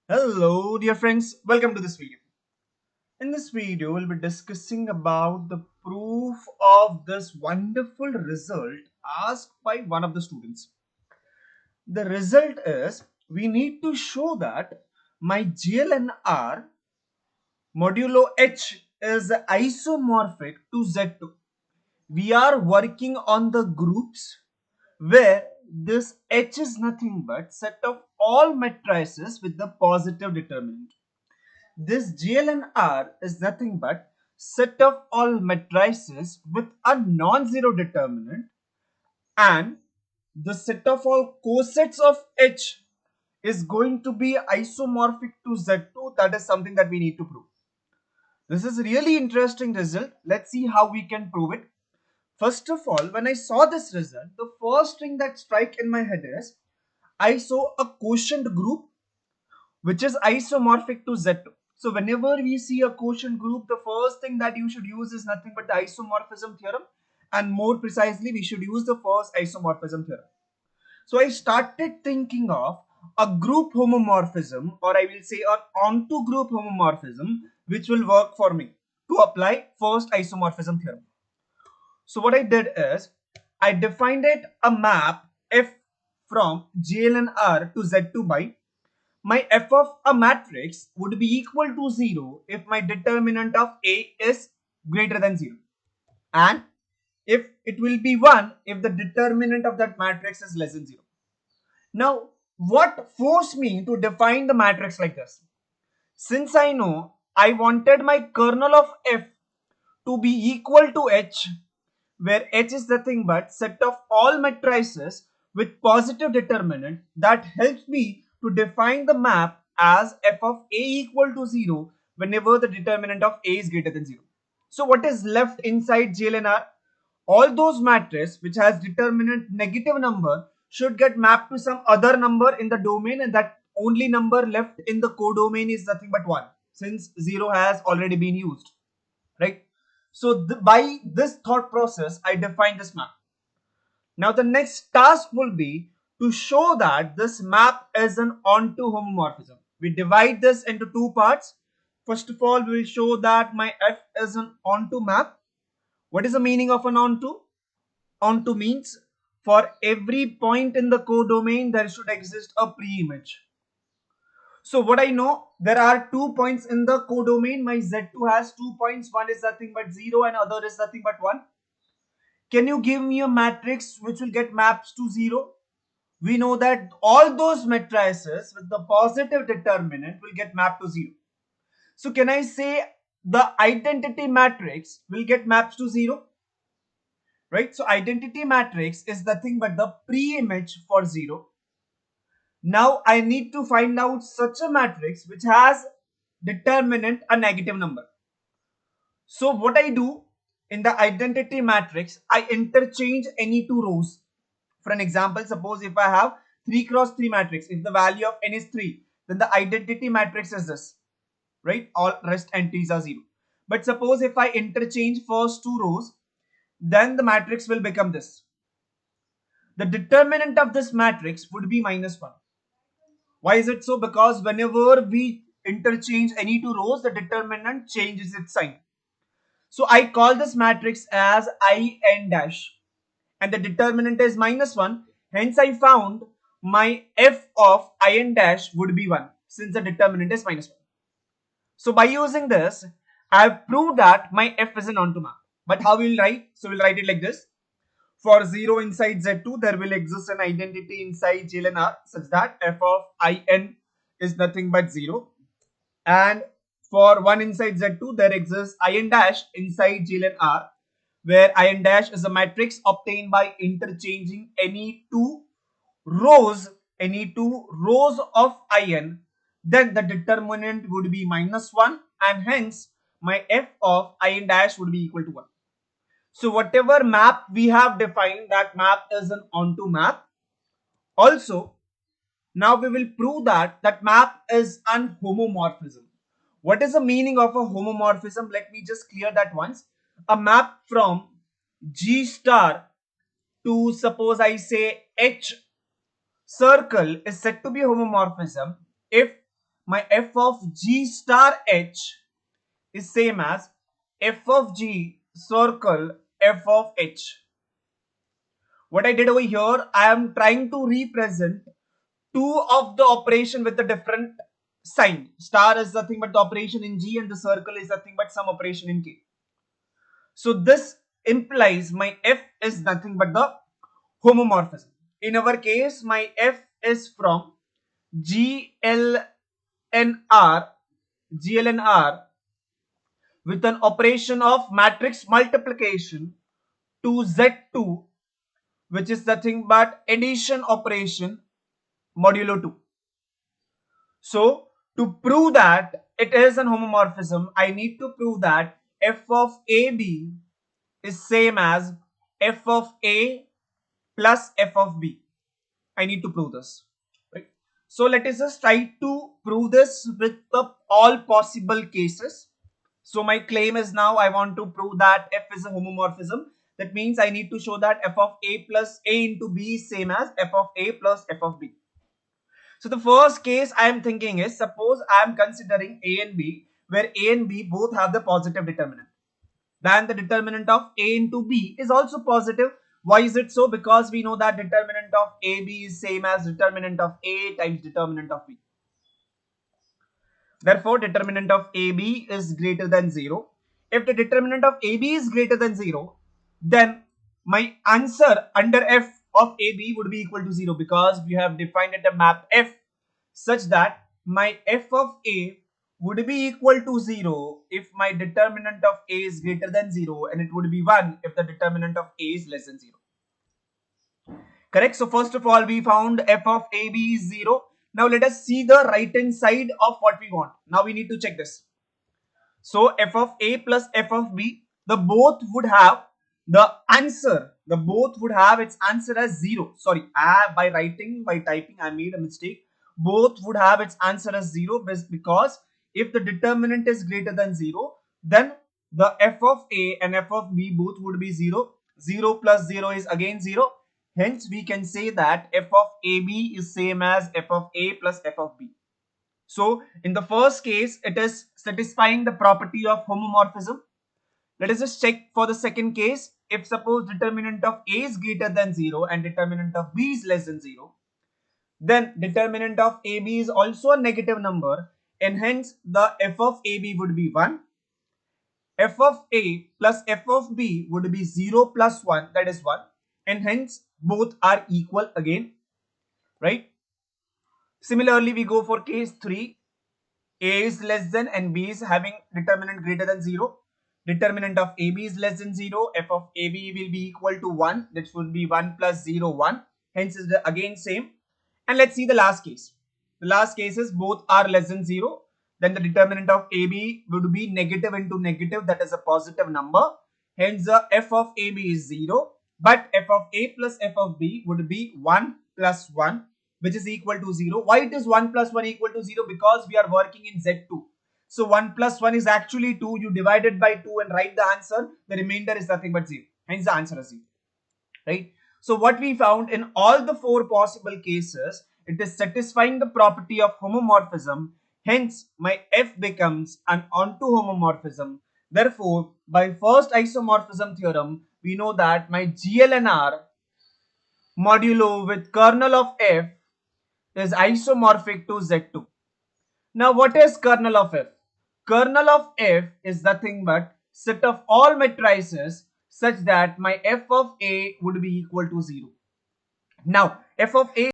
Hello dear friends, welcome to this video. In this video, we'll be discussing about the proof of this wonderful result asked by one of the students. The result is we need to show that my GLNR modulo H is isomorphic to Z2. We are working on the groups where this H is nothing but set of all matrices with the positive determinant. This GLNR is nothing but set of all matrices with a non-zero determinant, and the set of all cosets of H is going to be isomorphic to Z2. That is something that we need to prove. This is a really interesting result. Let's see how we can prove it. First of all, when I saw this result, the first thing that struck in my head is I saw a quotient group which is isomorphic to Z2. So whenever we see a quotient group, the first thing that you should use is nothing but the isomorphism theorem, and more precisely we should use the first isomorphism theorem. So I started thinking of a group homomorphism, or I will say an onto group homomorphism, which will work for me to apply first isomorphism theorem. So what I did is I defined it a map f from GLNR to Z2 by my f of a matrix would be equal to 0 if my determinant of A is greater than 0, and if it will be 1 if the determinant of that matrix is less than 0. Now, what forced me to define the matrix like this? Since I know I wanted my kernel of F to be equal to H, where H is nothing but set of all matrices with positive determinant, that helps me to define the map as f of A equal to 0 whenever the determinant of A is greater than 0. So what is left inside GLNR? All those matrices which has determinant negative number should get mapped to some other number in the domain, and that only number left in the codomain is nothing but 1, since 0 has already been used, right? So by this thought process, I define this map. Now the next task will be to show that this map is an onto homomorphism. We divide this into two parts. First of all, we will show that my F is an onto map. What is the meaning of an onto? Onto means for every point in the codomain, there should exist a pre-image. So what I know, there are 2 points in the codomain. My Z2 has 2 points. One is nothing but 0 and other is nothing but 1. Can you give me a matrix which will get maps to 0? We know that all those matrices with the positive determinant will get mapped to 0. So can I say the identity matrix will get maps to 0? Right? So identity matrix is nothing but the pre-image for 0. Now I need to find out such a matrix which has determinant a negative number. So what I do in the identity matrix, I interchange any two rows. For an example, suppose if I have 3 cross 3 matrix, if the value of n is 3, then the identity matrix is this, right? All rest entries are 0. But suppose if I interchange first two rows, then the matrix will become this. The determinant of this matrix would be -1. Why is it so? Because whenever we interchange any two rows, the determinant changes its sign. So I call this matrix as in dash, and the determinant is -1. Hence I found my f of in dash would be 1, since the determinant is -1. So by using this, I have proved that my f is an onto map. But how we'll write? So we'll write it like this. For 0 inside Z2, there will exist an identity inside GLNR such that f of in is nothing but 0. And for 1 inside Z2, there exists in dash inside GLNR, where in dash is a matrix obtained by interchanging rows any two rows of in. Then the determinant would be -1, and hence my f of in dash would be equal to 1. So whatever map we have defined, that map is an onto map. Also, now we will prove that that map is an homomorphism. What is the meaning of a homomorphism? Let me just clear that once. A map from G star to, suppose I say, H circle is said to be homomorphism if my f of g star h is same as f of g circle f of h. What I did over here, I am trying to represent two of the operation with a different sign. Star is nothing but the operation in G and the circle is nothing but some operation in K. So this implies my F is nothing but the homomorphism. In our case, my F is from GLNR with an operation of matrix multiplication to Z2, which is nothing but addition operation modulo 2. So to prove that it is an homomorphism, I need to prove that f of AB is same as f of A plus f of B. I need to prove this, right? So let us just try to prove this with the all possible cases. So my claim is now I want to prove that f is a homomorphism. That means I need to show that f of A plus A into B is same as f of A plus f of B. So the first case I am thinking is, suppose I am considering A and B, where A and B both have the positive determinant. Then the determinant of A into B is also positive. Why is it so? Because we know that determinant of AB is same as determinant of A times determinant of B. Therefore, determinant of AB is greater than 0. If the determinant of AB is greater than 0, then my answer under f of AB would be equal to 0, because we have defined it a map f such that my f of A would be equal to 0 if my determinant of A is greater than 0, and it would be 1 if the determinant of A is less than 0. Correct? So first of all, we found f of AB is 0. Now let us see the right hand side of what we want. Now we need to check this. So f of A plus f of B, the both would have the answer. The both would have its answer as 0. Sorry, by typing, I made a mistake. Both would have its answer as 0 because if the determinant is greater than 0, then the f of A and f of B both would be 0. 0 plus 0 is again 0. Hence, we can say that f of AB is same as f of A plus f of B. So, in the first case, it is satisfying the property of homomorphism. Let us just check for the second case. If suppose determinant of A is greater than 0 and determinant of B is less than 0, then determinant of AB is also a negative number, and hence the f of AB would be 1. F of A plus f of B would be 0 plus 1, that is 1, and hence both are equal again, right? Similarly, we go for case 3. A is less than and B is having determinant greater than 0. Determinant of AB is less than 0. F of AB will be equal to 1. That would be 1 plus 0, 1. Hence is again same. And let's see the last case. The last case is both are less than 0. Then the determinant of AB would be negative into negative, that is a positive number. Hence the f of AB is 0. But f of A plus f of B would be 1 plus 1, which is equal to 0. Why it is 1 plus 1 equal to 0? Because we are working in Z2. So 1 plus 1 is actually 2. You divide it by 2 and write the answer. The remainder is nothing but 0. Hence the answer is 0. Right? So what we found in all the 4 possible cases, it is satisfying the property of homomorphism. Hence my F becomes an onto homomorphism. Therefore, by first isomorphism theorem, we know that my GLNR modulo with kernel of F is isomorphic to Z2. Now what is kernel of F? Kernel of F is nothing but set of all matrices such that my f of A would be equal to 0. Now f of A